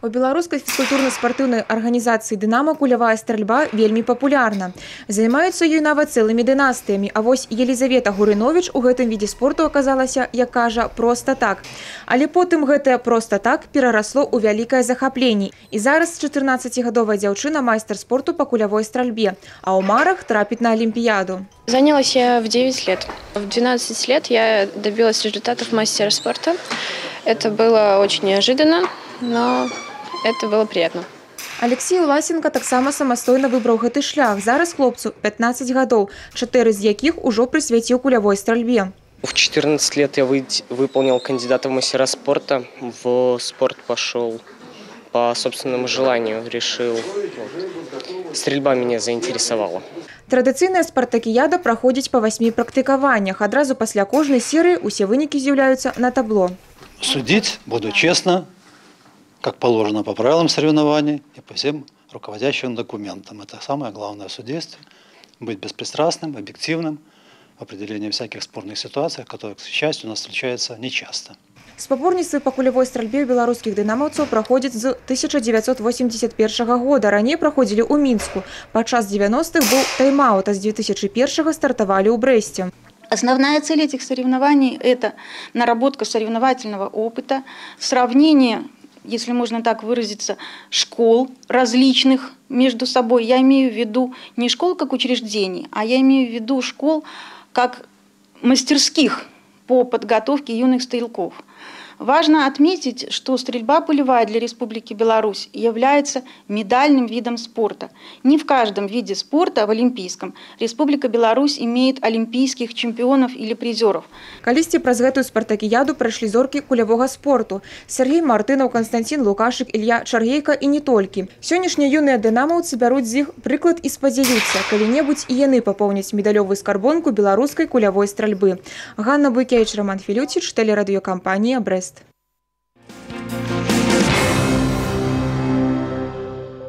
У беларускай фізкультурна-спартыўнай арганізацыі «Дынамо» кулявая стральба вельмі папулярна. Займаюцца ёй нават цэлымі дынастыямі. А вось Елізавета Гурыновіч у гэтым відзе спорту аказалася, як кажа, проста так. Але потым гэтае проста так перарасло ў вялікае захапленне. І зараз 14-гадовая дзяўчына майстар спорту па кулявой стральбе, а ў марах трапіць на Олимпиаду. Занялась я в 9 лет. В 12 лет я добилась результатов мастера спорта. Это было очень неожиданно, но это было приятно. Алексей Уласенко таксама самастойна выбраў гэты шлях. Зараз хлопцу 15 гадоў, 4 з якіх ужо прысвяціў кулявой стральбе. В 14 лет я выполнил кандидата в мастера спорта. В спорт пошел по собственному желанию, решил. Стрельба меня заинтересовала. Традыцыйная спартакіяда праходзіць па 8 практыкаваннях. Адразу пасля кожнай серыі усе вынікі з'яўляюцца на табло. Судить буду честно, как положено по правилам соревнований и по всем руководящим документам. Это самое главное в судействе. Быть беспристрастным, объективным в определении всяких спорных ситуаций, которые, к счастью, у нас встречаются нечасто. Спаборніцтвы па кулявой стральбе беларускіх дынамаўцаў праходзяць з 1981 года. Раней праходзілі ў Мінску. Падчас 90-х быў тайм-аут, а з 2001-го стартавалі ў Брэсце. Основная цель этих соревнований – это наработка соревновательного опыта, сравнение, если можно так выразиться, школ различных между собой. Я имею в виду не школ как учреждений, а я имею в виду школ как мастерских по подготовке юных стрелков. Важно отметить, что стрельба полевая для Республики Беларусь является медальным видом спорта. Не в каждом виде спорта, в олимпийском, Республика Беларусь имеет олимпийских чемпионов или призеров. Калісьці праз гэтую спартакіяду прайшлі зоркі кулявога спорту. Сергей Мартынаў, Константин Лукашык, Илья Чаргейка і не толькі. Сённяшнія юныя дынамаўцы бяруць з іх прыклад і спадзяюцца, калі-небудзь і яны папоўняць медалёвую скарбонку беларускай кулявой стральбы. Ганна Буйкевіч, Роман Філюціч, тэлерадыёкампанія «Брэст».